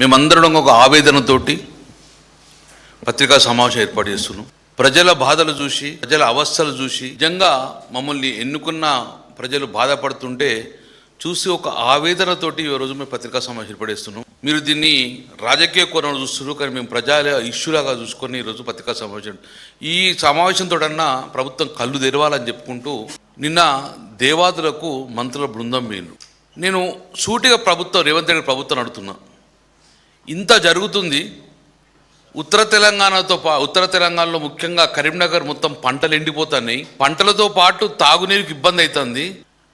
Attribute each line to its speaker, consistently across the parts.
Speaker 1: మేమందరం ఒక ఆవేదనతోటి పత్రికా సమావేశం ఏర్పాటు చేస్తున్నాం. ప్రజల బాధలు చూసి, ప్రజల అవస్థలు చూసి, నిజంగా మమ్మల్ని ఎన్నుకున్న ప్రజలు బాధపడుతుంటే చూసి ఒక ఆవేదనతోటి ఈరోజు మేము పత్రికా సమావేశం ఏర్పడేస్తున్నాం. మీరు దీన్ని రాజకీయ కోణంలో చూస్తున్నారు, కానీ మేము ప్రజల ఇష్యూలాగా చూసుకొని ఈరోజు పత్రికా సమావేశం. ఈ సమావేశంతోటన్నా ప్రభుత్వం కళ్ళు తెరవాలని చెప్పుకుంటూ నిన్న దేవాదులకు మంత్రుల బృందం పోయిండ్రు. నేను సూటిగా రేవంత్ రెడ్డి ప్రభుత్వం అడుగుతున్నా, ఇంత జరుగుతుంది. ఉత్తర తెలంగాణలో ముఖ్యంగా కరీంనగర్ మొత్తం పంటలు ఎండిపోతున్నాయి. పంటలతో పాటు తాగునీరుకి ఇబ్బంది అవుతుంది.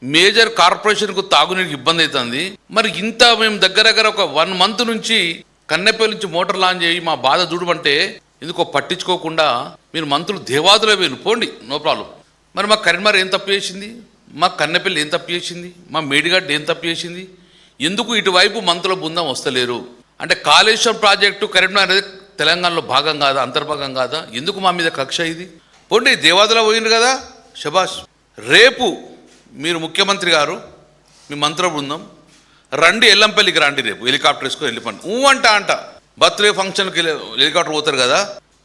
Speaker 1: మేజర్ కార్పొరేషన్కు తాగునీరుకి ఇబ్బంది అవుతుంది. మరి ఇంత మేము దగ్గర ఒక 1 month నుంచి కన్నెపల్లి నుంచి మోటార్ లాంచ్ చేయి మా బాధ చూడమంటే ఎందుకో పట్టించుకోకుండా మీరు మంత్రులు దేవాదులో వేరు పోండి, నో ప్రాబ్లం. మరి మా కరీంనగర్ ఏం తప్పు చేసింది? మా కన్నెపల్లి ఏం తప్పు చేసింది? మా మేడిగడ్డ ఏం తప్పు చేసింది? ఎందుకు ఇటువైపు మంత్రుల బృందం వస్తలేరు? అంటే కాళేశ్వరం ప్రాజెక్టు కరీంనగర్ అనేది తెలంగాణలో భాగం కాదా, అంతర్భాగం కాదా? ఎందుకు మా మీద కక్ష ఇది? పోండి, దేవాదులో పోయింది కదా, శబాష్. రేపు మీరు ముఖ్యమంత్రి గారు మీ మంత్రుల బృందం రండి, ఎల్లంపల్లికి రండి, రేపు హెలికాప్టర్ వేసుకొని వెళ్ళిపోండి. అంట బర్త్డే ఫంక్షన్కి హెలికాప్టర్ పోతారు కదా.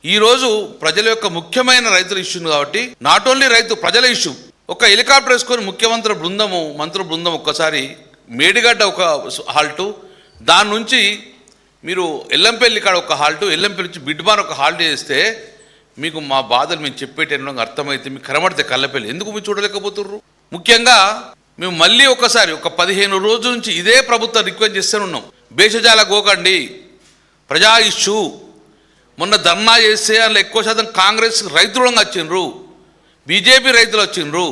Speaker 1: ఈరోజు ప్రజల యొక్క ముఖ్యమైన రైతుల ఇష్యూ కాబట్టి, నాట్ ఓన్లీ ప్రజల ఇష్యూ. ఒక హెలికాప్టర్ వేసుకొని మంత్రుల బృందం ఒక్కసారి మేడిగడ్డ ఒక హాల్టు, దాని నుంచి మీరు ఎల్లంపల్లి కాడ ఒక హాల్టు, ఎల్లంపల్లి నుంచి బిడ్బాన్ ఒక హాల్ట్ చేస్తే మీకు మా బాధలు మేము చెప్పేటప్పుడు అర్థమైతే మీకు కనబడితే కళ్ళపల్లి ఎందుకు మీరు చూడలేకపోతుర్రు? ముఖ్యంగా మేము మళ్ళీ ఒకసారి ఒక 15 రోజుల నుంచి ఇదే ప్రభుత్వం రిక్వెస్ట్ చేస్తూనే ఉన్నాం, భేషజాల గోకండి, ప్రజా ఇష్యూ. మొన్న ధర్నా చేస్తే అందులో ఎక్కువ శాతం కాంగ్రెస్ రైతులంగా వచ్చిండ్రు, బీజేపీ రైతులు వచ్చిండ్రు.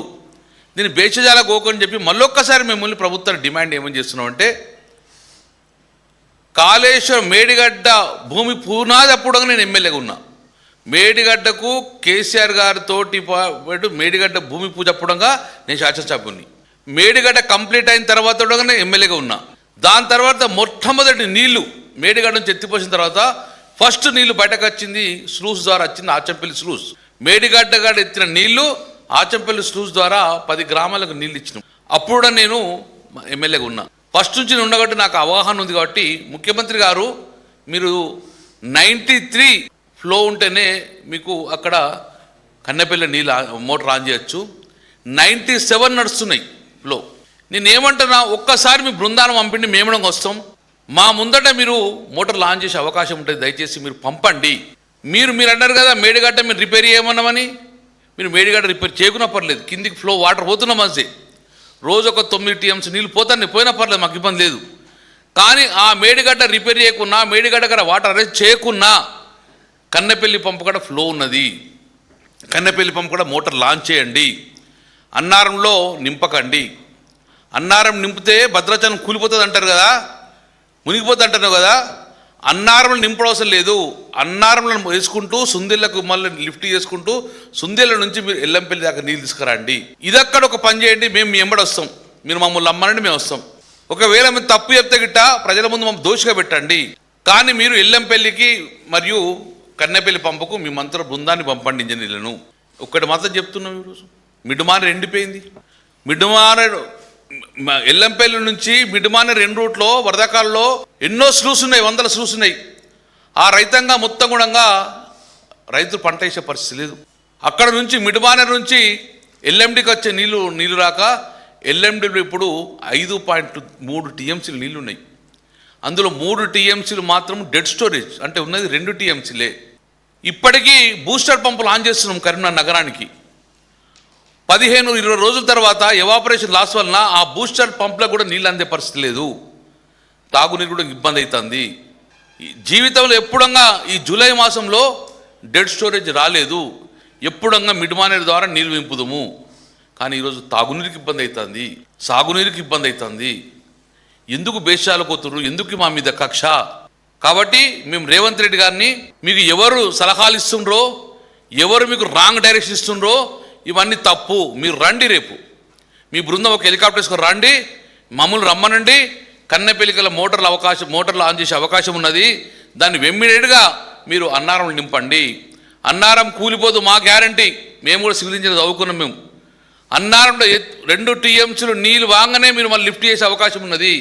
Speaker 1: దీన్ని భేషజాల గోకని చెప్పి మళ్ళొక్కసారి మిమ్మల్ని ప్రభుత్వాన్ని డిమాండ్ ఏమని చేస్తున్నాం అంటే, కాళేశ్వరం మేడిగడ్డ భూమి పునాది అప్పుడు నేను ఎమ్మెల్యేగా ఉన్నా. మేడిగడ్డకు కేసీఆర్ గారితో పాటు మేడిగడ్డ భూమి పూజ అప్పుడంగా నేను శాసనసభ్యుని. మేడిగడ్డ కంప్లీట్ అయిన తర్వాత నేను ఎమ్మెల్యేగా ఉన్నా. దాని తర్వాత మొట్టమొదటి నీళ్లు మేడిగడ్డ నుంచి ఎత్తిపోసిన తర్వాత ఫస్ట్ నీళ్లు బయటకు వచ్చింది స్లూస్ ద్వారా వచ్చింది, ఆచంపల్లి స్లూస్. మేడిగడ్డ గారు ఎత్తిన నీళ్లు ఆచంపల్లి స్లూస్ ద్వారా 10 గ్రామాలకు నీళ్ళు ఇచ్చినాం. అప్పుడు నేను ఎమ్మెల్యేగా ఉన్నా. ఫస్ట్ నుంచి నేను ఉండగట్టి నాకు అవగాహన ఉంది. కాబట్టి ముఖ్యమంత్రి గారు మీరు 93 ఫ్లో ఉంటేనే మీకు అక్కడ కన్నెపల్లి నీళ్ళు మోటార్ ఆన్ చేయొచ్చు, 97 నడుస్తున్నాయి ఫ్లో. నేనేమంటున్నా, ఒక్కసారి మీ బృందాన్ని పంపిండి, మేము వస్తాం. మా ముందట మీరు మోటార్ లాంచ్ చేసే అవకాశం ఉంటుంది, దయచేసి మీరు పంపండి. మీరు అన్నారు కదా మేడిగడ్డ మీరు రిపేర్ చేయమన్నామని. మీరు మేడిగడ్డ రిపేర్ చేయకున్నా పర్లేదు, కిందికి ఫ్లో వాటర్ పోతున్నా మంచి రోజు ఒక 9 TMs నీళ్ళు పోయినా పర్లేదు, మాకు ఇబ్బంది లేదు. కానీ ఆ మేడిగడ్డ రిపేర్ చేయకున్నా, మేడిగడ్డ కూడా వాటర్ అరేంజ్ చేయకున్నా కన్నెపల్లి పంపు కూడా ఫ్లో ఉన్నది. కన్నెపల్లి పంపు కూడా మోటార్ లాంచ్ చేయండి. అన్నారంలో నింపకండి. అన్నారం నింపితే భద్రాచలం కూలిపోతుంది అంటారు కదా, మునిగిపోతుంది అంటారు కదా. అన్నారంలో నింపడం లేదు. అన్నారంలో వేసుకుంటూ సుందిళ్లకు మళ్ళీ లిఫ్ట్ చేసుకుంటూ సుందిళ్ల నుంచి మీరు ఎల్లంపల్లి దాకా నీళ్ళు తీసుకురండి. ఇదక్కడ ఒక పని చేయండి, మేము మీ ఎంబడి వస్తాం. మీరు మమ్మల్ని అమ్మనండి, మేము వస్తాం. ఒకవేళ మేము తప్పు చెప్తే గిట్ట ప్రజల ముందు మమ్మల్ని దోషిగా పెట్టండి. కానీ మీరు ఎల్లంపల్లికి మరియు కన్నెపల్లి పంపుకు మీ మంత్రుల బృందాన్ని పంపండి, ఇంజనీర్లను. ఒక్కటి మాత్రం చెప్తున్నాం, ఈరోజు మిడ్మానేరు ఎండిపోయింది. మిడ్మానేరు ఎల్లంపల్లి నుంచి మిడ్మానేరు 2 రూట్లో వరదకాలలో ఎన్నో స్లూస్ ఉన్నాయి, 100 స్లూస్ ఉన్నాయి. ఆ రైతాంగం మొత్తం కూడా రైతులు పంట వేసే పరిస్థితి లేదు. అక్కడ నుంచి మిడ్మానేరు నుంచి ఎల్ఎండికి వచ్చే నీళ్లు రాక ఎల్ఎండిలో ఇప్పుడు 5.3 TMCలు నీళ్లు ఉన్నాయి. అందులో 3 TMCలు మాత్రం డెడ్ స్టోరేజ్, అంటే ఉన్నది 2 TMCలే. ఇప్పటికీ బూస్టర్ పంపులు ఆన్ చేస్తున్నాం కరీంనగర్ నగరానికి. 15-20 రోజుల తర్వాత ఎవాపరేషన్ లాస్ వలన ఆ బూస్టర్ పంపులకు కూడా నీళ్ళు అందే పరిస్థితి లేదు. తాగునీరు కూడా ఇబ్బంది అవుతుంది. జీవితంలో ఎప్పుడంగా ఈ జూలై మాసంలో డెడ్ స్టోరేజ్ రాలేదు. ఎప్పుడంగా మిడ్మానేరు ద్వారా నీళ్ళు వింపుదము. కానీ ఈరోజు తాగునీరుకి ఇబ్బంది అవుతుంది, సాగునీరుకి ఇబ్బంది అవుతుంది. ఎందుకు బేషాలు పోతున్నారు? ఎందుకు మా మీద కక్ష? కాబట్టి మేము రేవంత్ రెడ్డి గారిని, మీకు ఎవరు సలహాలు ఇస్తుండ్రో, ఎవరు మీకు రాంగ్ డైరెక్షన్ ఇస్తుండ్రో, ఇవన్నీ తప్పు. మీరు రండి, రేపు మీ బృందం ఒక హెలికాప్టర్ వేసుకొని రండి, మమ్మల్ని రమ్మనండి. కన్నెపల్లికల మోటార్లు ఆన్ చేసే అవకాశం ఉన్నది. దాన్ని ఇమ్మీడియట్గా మీరు అన్నారంలో నింపండి. అన్నారం కూలిపోదు, మా గ్యారంటీ. మేము కూడా సివిల్ ఇంజనీర్ చదువుకున్నాం. మేము అన్నారంలో 2 TMCలు నీళ్ళు వాగానే మీరు మళ్ళీ లిఫ్ట్ చేసే అవకాశం ఉన్నది.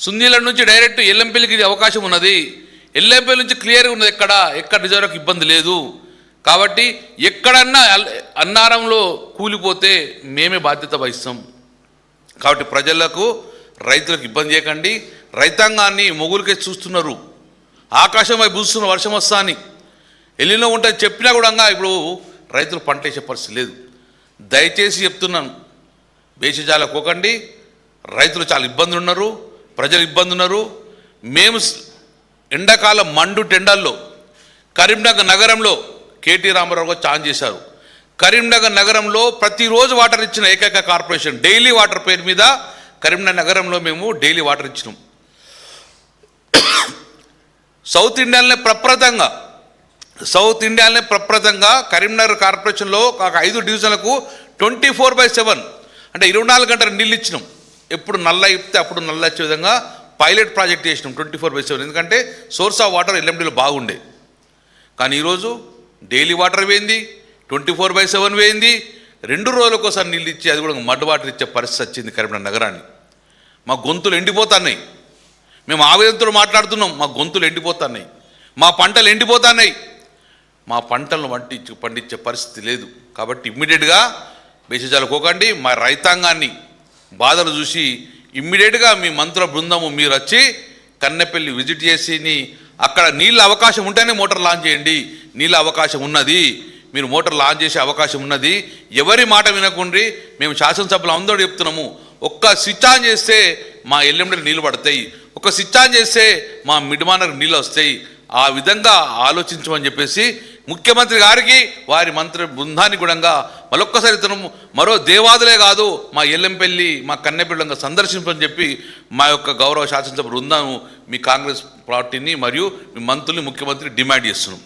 Speaker 1: సుందీల నుంచి డైరెక్ట్ ఎల్లంపల్లికి అవకాశం ఉన్నది. ఎల్లంపల్లి నుంచి క్లియర్గా ఉన్నది, ఎక్కడ రిజర్వ్కి ఇబ్బంది లేదు. కాబట్టి ఎక్కడన్నా అన్నారంలో కూలిపోతే మేమే బాధ్యత వహిస్తాం. కాబట్టి ప్రజలకు రైతులకు ఇబ్బంది చేయకండి. రైతాంగాన్ని మొగులకే చూస్తున్నారు, ఆకాశం వైపు చూస్తున్న వర్షం వస్తా అని. ఎల్లిలో ఉంటుంది చెప్పినా కూడా ఇప్పుడు రైతులు పంట వేసే పరిస్థితి లేదు. దయచేసి చెప్తున్నాను, బేసిజాలకోకండి. రైతులు చాలా ఇబ్బందులు ఉన్నారు, ప్రజలు ఇబ్బంది ఉన్నారు. మేము ఎండాకాలం మండు టెండల్లో కరీంనగర్ నగరంలో కేటీ రామారావు గారు ఛాన్స్ చేశారు. కరీంనగర్ నగరంలో ప్రతిరోజు వాటర్ ఇచ్చిన ఏకైక కార్పొరేషన్. డైలీ వాటర్ పేరు మీద కరీంనగర్ నగరంలో మేము డైలీ వాటర్ ఇచ్చినాం. సౌత్ ఇండియాలోనే ప్రప్రథంగా కరీంనగర్ కార్పొరేషన్లో ఒక 5 డివిజన్లకు 24/7 అంటే 24 గంటలు నీళ్ళు ఇచ్చినాం. ఎప్పుడు నల్ల ఇప్పితే అప్పుడు నల్ల వచ్చే విధంగా పైలట్ ప్రాజెక్ట్ చేసినాం 24/7. ఎందుకంటే సోర్స్ ఆఫ్ వాటర్ ఎల్ఎండిలో బాగుండే. కానీ ఈరోజు డైలీ వాటర్ వేయింది, 24/7 వేయింది. 2 రోజులకోసారి నీళ్ళు ఇచ్చి అది కూడా మడ్ వాటర్ ఇచ్చే పరిస్థితి వచ్చింది కరీంనగర్ నగరాన్ని. మా గొంతులు ఎండిపోతున్నాయి. మేము ఆవేదనతో మాట్లాడుతున్నాం, మా గొంతులు ఎండిపోతున్నాయి, మా పంటలు ఎండిపోతున్నాయి. మా పంటలను పండించే పరిస్థితి లేదు. కాబట్టి ఇమ్మీడియట్గా బేసిజాలకోకండి. మా రైతాంగాన్ని బాధలు చూసి ఇమ్మీడియట్గా మీ మంత్రుల బృందము మీరు వచ్చి కన్నెపల్లి విజిట్ చేసి అక్కడ నీళ్ళ అవకాశం ఉంటేనే మోటార్ లాంచ్ చేయండి. నీళ్ళ అవకాశం ఉన్నది, మీరు మోటార్ లాంచ్ చేసే అవకాశం ఉన్నది. ఎవరి మాట వినకుండ్రి. మేము శాసనసభలో అందరూ చెప్తున్నాము, ఒక్క స్విచ్ ఆన్ చేస్తే మా ఎల్ఎండిలో నీళ్ళు పడతాయి, ఒక స్విచ్ ఆన్ చేస్తే మా మిడ్మానర్ నీళ్ళు వస్తాయి. ఆ విధంగా ఆలోచించమని చెప్పేసి ముఖ్యమంత్రి గారికి వారి మంత్రి బృందాన్ని కూడా మరొక్కసారి మరో దేవాదులే కాదు, మా ఎల్లంపల్లి మా కన్నెపల్లి సందర్శించమని చెప్పి మా యొక్క గౌరవ శాసనసభ బృందం మీ కాంగ్రెస్ పార్టీని మరియు మీ మంత్రుల్ని ముఖ్యమంత్రి డిమాండ్ చేస్తున్నాం.